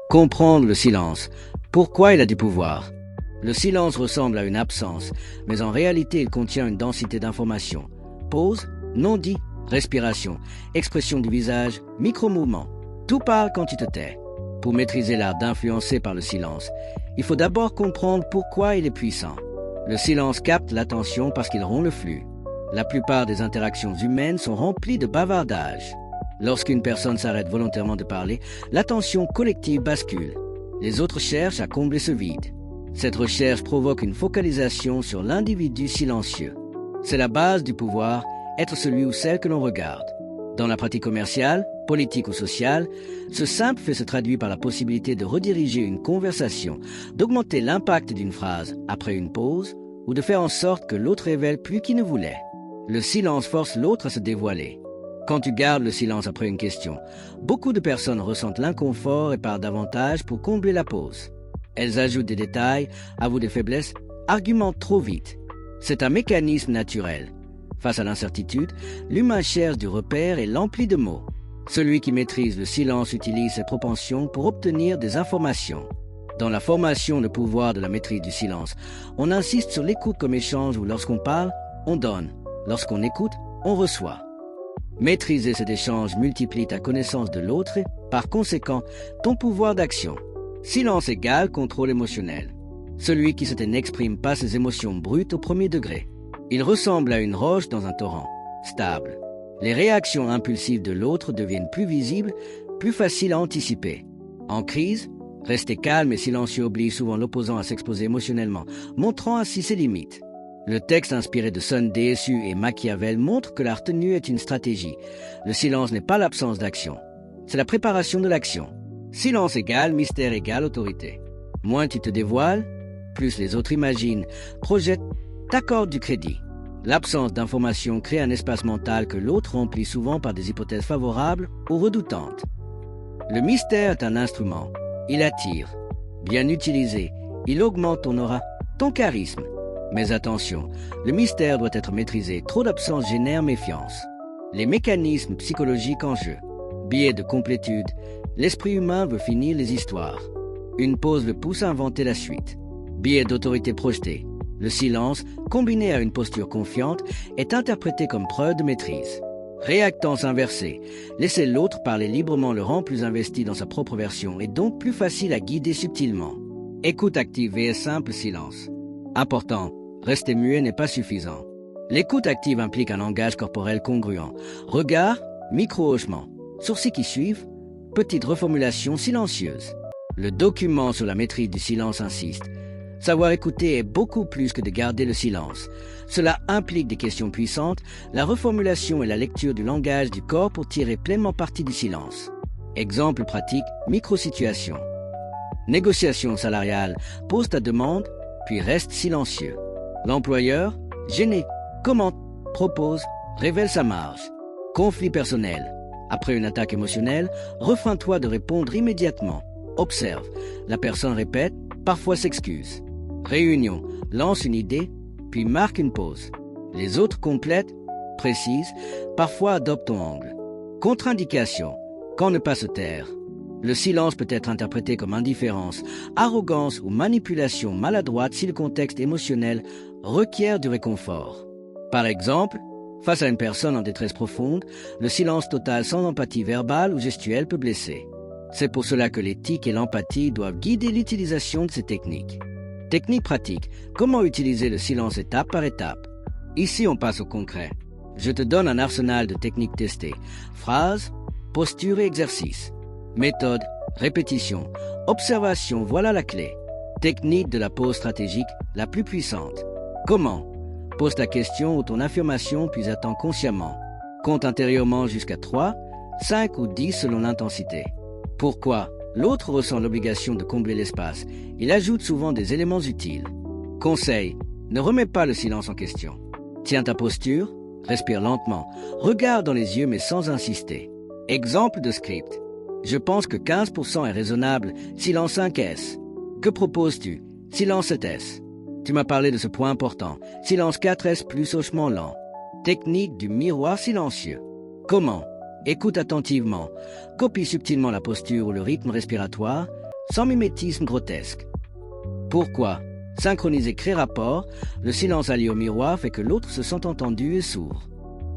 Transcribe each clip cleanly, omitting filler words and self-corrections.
Comprendre le silence. Pourquoi il a du pouvoir? Le silence ressemble à une absence, mais en réalité il contient une densité d'informations. Pause, non-dit, respiration, expression du visage, micro-mouvement. Tout parle quand tu te tais. Pour maîtriser l'art d'influencer par le silence, il faut d'abord comprendre pourquoi il est puissant. Le silence capte l'attention parce qu'il rompt le flux. La plupart des interactions humaines sont remplies de bavardage. Lorsqu'une personne s'arrête volontairement de parler, l'attention collective bascule. Les autres cherchent à combler ce vide. Cette recherche provoque une focalisation sur l'individu silencieux. C'est la base du pouvoir, être celui ou celle que l'on regarde. Dans la pratique commerciale, politique ou sociale, ce simple fait se traduit par la possibilité de rediriger une conversation, d'augmenter l'impact d'une phrase après une pause, ou de faire en sorte que l'autre révèle plus qu'il ne voulait. Le silence force l'autre à se dévoiler. Quand tu gardes le silence après une question, beaucoup de personnes ressentent l'inconfort et parlent davantage pour combler la pause. Elles ajoutent des détails, avouent des faiblesses, argumentent trop vite. C'est un mécanisme naturel. Face à l'incertitude, l'humain cherche du repère et l'emplit de mots. Celui qui maîtrise le silence utilise ses propensions pour obtenir des informations. Dans la formation de pouvoir de la maîtrise du silence, on insiste sur l'écoute comme échange où lorsqu'on parle, on donne. Lorsqu'on écoute, on reçoit. Maîtriser cet échange multiplie ta connaissance de l'autre et, par conséquent, ton pouvoir d'action. Silence égale contrôle émotionnel. Celui qui n'exprime pas ses émotions brutes au premier degré. Il ressemble à une roche dans un torrent, stable. Les réactions impulsives de l'autre deviennent plus visibles, plus faciles à anticiper. En crise, rester calme et silencieux oblige souvent l'opposant à s'exposer émotionnellement, montrant ainsi ses limites. Le texte inspiré de Sun Tzu et Machiavel montre que la retenue est une stratégie. Le silence n'est pas l'absence d'action. C'est la préparation de l'action. Silence égale mystère égale autorité. Moins tu te dévoiles, plus les autres imaginent, projettent, t'accordent du crédit. L'absence d'information crée un espace mental que l'autre remplit souvent par des hypothèses favorables ou redoutantes. Le mystère est un instrument. Il attire. Bien utilisé, il augmente ton aura, ton charisme. Mais attention, le mystère doit être maîtrisé. Trop d'absence génère méfiance. Les mécanismes psychologiques en jeu. Biais de complétude. L'esprit humain veut finir les histoires. Une pause le pousse à inventer la suite. Biais d'autorité projetée. Le silence, combiné à une posture confiante, est interprété comme preuve de maîtrise. Réactance inversée. Laisser l'autre parler librement le rend plus investi dans sa propre version et donc plus facile à guider subtilement. Écoute active vs simple silence. Important. Rester muet n'est pas suffisant. L'écoute active implique un langage corporel congruent. Regard, micro-hochement. Sourcils qui suivent, petite reformulation silencieuse. Le document sur la maîtrise du silence insiste. Savoir écouter est beaucoup plus que de garder le silence. Cela implique des questions puissantes, la reformulation et la lecture du langage du corps pour tirer pleinement parti du silence. Exemple pratique, micro-situation. Négociation salariale, pose ta demande, puis reste silencieux. L'employeur, gêné, commente, propose, révèle sa marge. Conflit personnel. Après une attaque émotionnelle, refrains-toi de répondre immédiatement. Observe. La personne répète, parfois s'excuse. Réunion. Lance une idée, puis marque une pause. Les autres complètent, précisent, parfois adoptent ton angle. Contre-indication. Quand ne pas se taire. Le silence peut être interprété comme indifférence, arrogance ou manipulation maladroite si le contexte émotionnel requiert du réconfort. Par exemple, face à une personne en détresse profonde, le silence total sans empathie verbale ou gestuelle peut blesser. C'est pour cela que l'éthique et l'empathie doivent guider l'utilisation de ces techniques. Technique pratique. Comment utiliser le silence étape par étape? Ici, on passe au concret. Je te donne un arsenal de techniques testées. Phrases, posture et exercices. Méthode, répétition, observation, voilà la clé. Technique de la pause stratégique la plus puissante. Comment? Pose ta question ou ton affirmation puis attends consciemment. Compte intérieurement jusqu'à 3, 5 ou 10 selon l'intensité. Pourquoi? L'autre ressent l'obligation de combler l'espace. Il ajoute souvent des éléments utiles. Conseil, ne remets pas le silence en question. Tiens ta posture, respire lentement, regarde dans les yeux mais sans insister. Exemple de script. Je pense que 15% est raisonnable, silence 5S. Que proposes-tu? Silence 7S. Tu m'as parlé de ce point important, silence 4S plus hochement lent. Technique du miroir silencieux. Comment? Écoute attentivement, copie subtilement la posture ou le rythme respiratoire, sans mimétisme grotesque. Pourquoi? Synchroniser crée rapport, le silence allié au miroir fait que l'autre se sent entendu et sourd.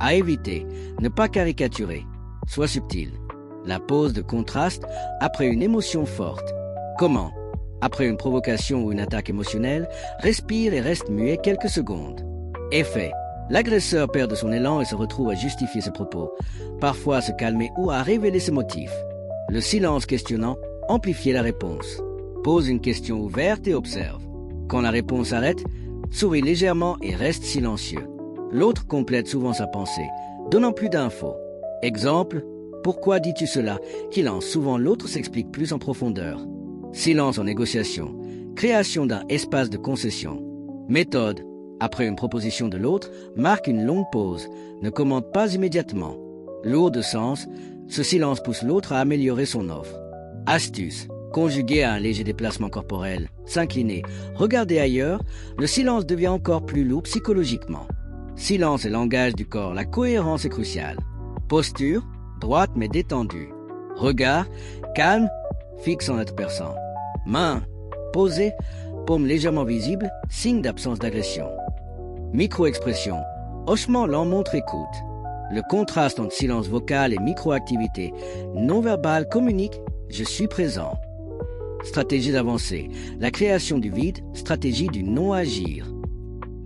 À éviter, ne pas caricaturer, sois subtil. La pause de contraste après une émotion forte. Comment? Après une provocation ou une attaque émotionnelle, respire et reste muet quelques secondes. Effet. L'agresseur perd de son élan et se retrouve à justifier ses propos, parfois à se calmer ou à révéler ses motifs. Le silence questionnant amplifie la réponse. Pose une question ouverte et observe. Quand la réponse arrête, souris légèrement et reste silencieux. L'autre complète souvent sa pensée, donnant plus d'infos. Exemple, pourquoi dis-tu cela? Qui lance souvent l'autre s'explique plus en profondeur. Silence en négociation, création d'un espace de concession. Méthode, après une proposition de l'autre, marque une longue pause, ne commente pas immédiatement. Lourd de sens, ce silence pousse l'autre à améliorer son offre. Astuce, conjugué à un léger déplacement corporel, s'incliner, regarder ailleurs, le silence devient encore plus lourd psychologiquement. Silence et langage du corps, la cohérence est cruciale. Posture, droite mais détendue. Regard, calme, fixe en adperçant. Main, posée, paume légèrement visible, signe d'absence d'agression. Micro-expression, hochement lent montre écoute. Le contraste entre silence vocal et micro-activité non-verbale communique « je suis présent ». Stratégie avancée, la création du vide, stratégie du non-agir.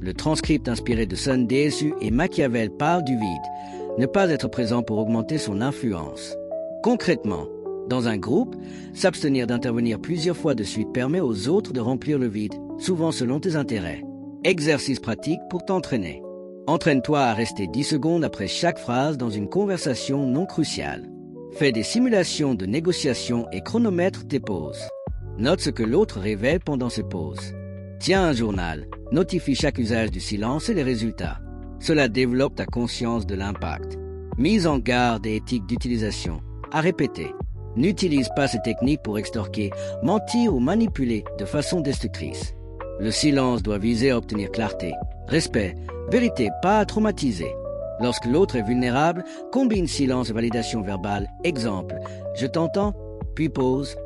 Le transcript inspiré de Sun Tzu et Machiavel parle du vide, ne pas être présent pour augmenter son influence. Concrètement, dans un groupe, s'abstenir d'intervenir plusieurs fois de suite permet aux autres de remplir le vide, souvent selon tes intérêts. Exercice pratique pour t'entraîner. Entraîne-toi à rester 10 secondes après chaque phrase dans une conversation non cruciale. Fais des simulations de négociation et chronomètre tes pauses. Note ce que l'autre révèle pendant ses pauses. Tiens un journal, notifie chaque usage du silence et les résultats. Cela développe ta conscience de l'impact. Mise en garde et éthique d'utilisation. À répéter. N'utilise pas ces techniques pour extorquer, mentir ou manipuler de façon destructrice. Le silence doit viser à obtenir clarté, respect, vérité, pas à traumatiser. Lorsque l'autre est vulnérable, combine silence et validation verbale. Exemple, je t'entends, puis pause.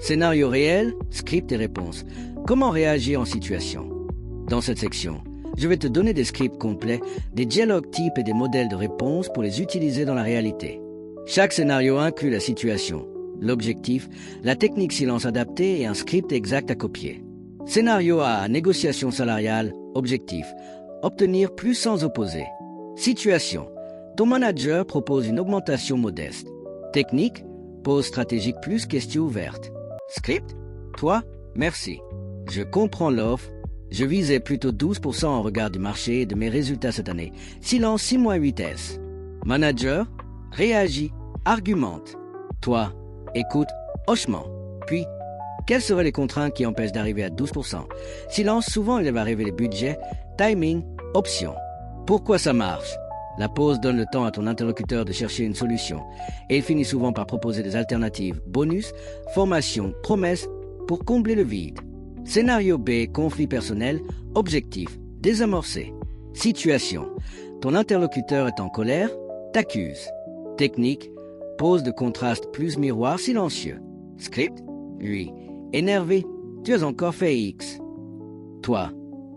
Scénario réel, script et réponse. Comment réagir en situation? Dans cette section, je vais te donner des scripts complets, des dialogues types et des modèles de réponse pour les utiliser dans la réalité. Chaque scénario inclut la situation, l'objectif, la technique silence adaptée et un script exact à copier. Scénario A, négociation salariale, objectif, obtenir plus sans opposer. Situation, ton manager propose une augmentation modeste. Technique, pause stratégique plus question ouverte. Script, toi, merci. Je comprends l'offre. Je visais plutôt 12% en regard du marché et de mes résultats cette année. Silence 6-8S. Manager, réagis, argumente. Toi, écoute, hochement. Puis, quelles seraient les contraintes qui empêchent d'arriver à 12%? Silence, souvent il va révéler budget, timing, option. Pourquoi ça marche? La pause donne le temps à ton interlocuteur de chercher une solution et il finit souvent par proposer des alternatives, bonus, formation, promesses pour combler le vide. Scénario B, conflit personnel, objectif, désamorcé. Situation, ton interlocuteur est en colère, t'accuse. Technique, pause de contraste plus miroir silencieux. Script, lui, énervé, tu as encore fait X. Toi,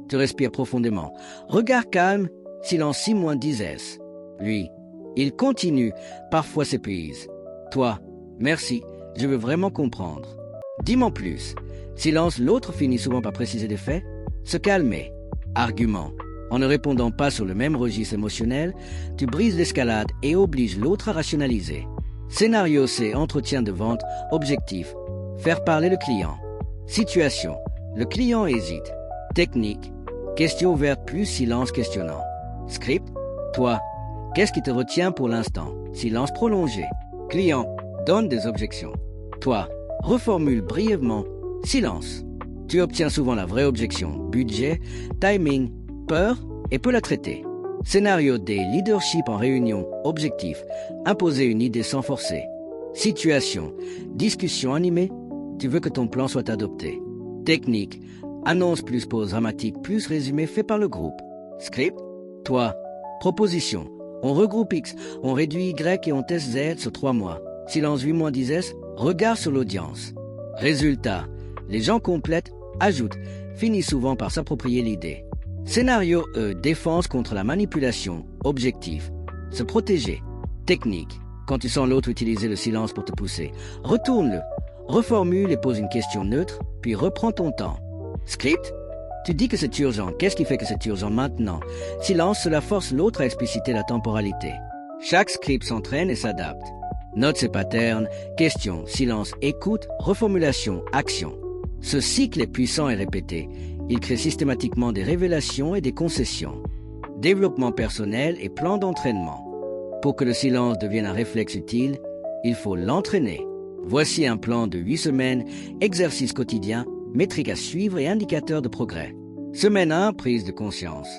tu respires profondément. Regard calme, silence 6-10S. Lui, il continue, parfois s'épuise. Toi, merci, je veux vraiment comprendre. Dis-moi plus. Silence, l'autre finit souvent par préciser des faits. Se calmer. Argument. En ne répondant pas sur le même registre émotionnel, tu brises l'escalade et obliges l'autre à rationaliser. Scénario C, entretien de vente, objectif. Faire parler le client. Situation. Le client hésite. Technique. Question ouverte plus silence questionnant. Script. Toi. Qu'est-ce qui te retient pour l'instant? Silence prolongé. Client. Donne des objections. Toi. Reformule brièvement. Silence. Tu obtiens souvent la vraie objection. Budget, timing, peur et peux la traiter. Scénario D. Leadership en réunion. Objectif. Imposer une idée sans forcer. Situation. Discussion animée. Tu veux que ton plan soit adopté. Technique. Annonce plus pause dramatique plus résumé fait par le groupe. Script. Toi. Proposition. On regroupe X, on réduit Y et on teste Z sur 3 mois. Silence 8-10S. Regard sur l'audience. Résultat, les gens complètent, ajoutent, finissent souvent par s'approprier l'idée. Scénario E, défense contre la manipulation. Objectif, se protéger. Technique, quand tu sens l'autre utiliser le silence pour te pousser, retourne-le, reformule et pose une question neutre, puis reprends ton temps. Script, tu dis que c'est urgent. Qu'est-ce qui fait que c'est urgent maintenant? Silence, cela force l'autre à expliciter la temporalité. Chaque script s'entraîne et s'adapte. Note ses patterns, question, silence, écoute, reformulation, action. Ce cycle est puissant et répété. Il crée systématiquement des révélations et des concessions. Développement personnel et plan d'entraînement. Pour que le silence devienne un réflexe utile, il faut l'entraîner. Voici un plan de 8 semaines, exercices quotidiens, métriques à suivre et indicateurs de progrès. Semaine 1, prise de conscience.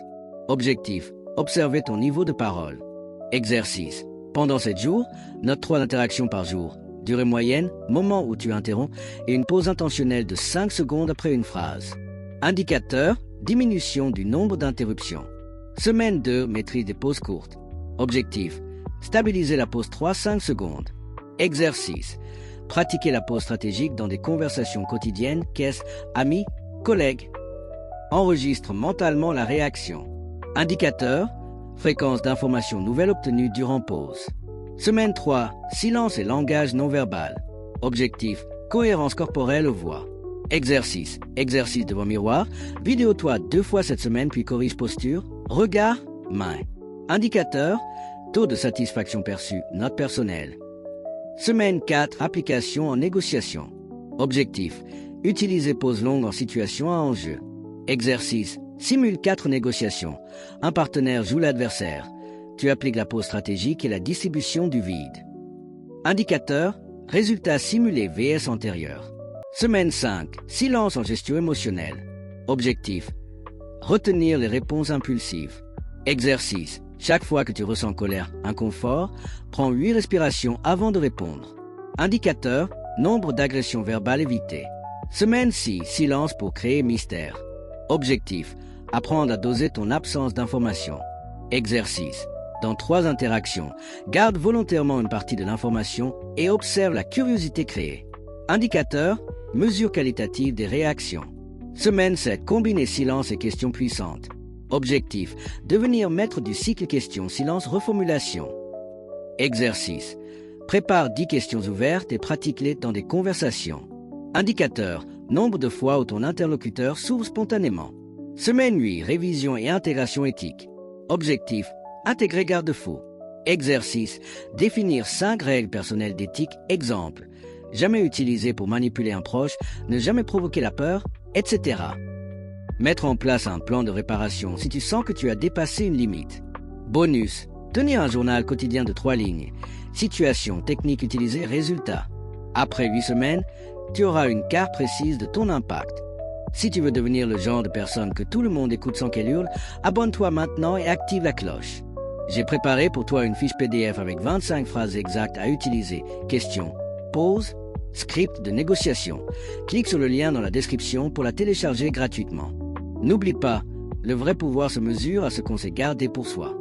Objectif, observer ton niveau de parole. Exercice. Pendant 7 jours, note 3 interactions par jour. Durée moyenne, moment où tu interromps et une pause intentionnelle de 5 secondes après une phrase. Indicateur, diminution du nombre d'interruptions. Semaine 2, maîtrise des pauses courtes. Objectif, stabiliser la pause 3-5 secondes. Exercice, pratiquer la pause stratégique dans des conversations quotidiennes, caisse, amis, collègues. Enregistre mentalement la réaction. Indicateur, fréquence d'informations nouvelles obtenues durant pause. Semaine 3, silence et langage non verbal. Objectif, cohérence corporelle aux voix. Exercice, exercice devant miroir, vidéo-toi 2 fois cette semaine puis corrige posture, regard, main. Indicateur, taux de satisfaction perçu, note personnelle. Semaine 4, application en négociation. Objectif, utiliser pause longue en situation à enjeu. Exercice, simule 4 négociations. Un partenaire joue l'adversaire. Tu appliques la pause stratégique et la distribution du vide. Indicateur, résultat simulé vs antérieur. Semaine 5, silence en gestion émotionnelle. Objectif, retenir les réponses impulsives. Exercice, chaque fois que tu ressens colère, inconfort, prends 8 respirations avant de répondre. Indicateur, nombre d'agressions verbales évitées. Semaine 6, silence pour créer mystère. Objectif, apprendre à doser ton absence d'information. Exercice, dans 3 interactions, garde volontairement une partie de l'information et observe la curiosité créée. Indicateur, mesure qualitative des réactions. Semaine 7, combiner silence et questions puissantes. Objectif, devenir maître du cycle question-silence-reformulation. Exercice, prépare 10 questions ouvertes et pratique-les dans des conversations. Indicateur, nombre de fois où ton interlocuteur s'ouvre spontanément. Semaine 8, révision et intégration éthique. Objectif, intégrer garde-fou. Exercice, définir 5 règles personnelles d'éthique. Exemple, jamais utiliser pour manipuler un proche, ne jamais provoquer la peur, etc. Mettre en place un plan de réparation si tu sens que tu as dépassé une limite. Bonus, tenir un journal quotidien de 3 lignes. Situation, technique utilisée, résultat. Après 8 semaines, tu auras une carte précise de ton impact. Si tu veux devenir le genre de personne que tout le monde écoute sans qu'elle hurle, abonne-toi maintenant et active la cloche. J'ai préparé pour toi une fiche PDF avec 25 phrases exactes à utiliser. Question, pause, script de négociation. Clique sur le lien dans la description pour la télécharger gratuitement. N'oublie pas, le vrai pouvoir se mesure à ce qu'on s'est gardé pour soi.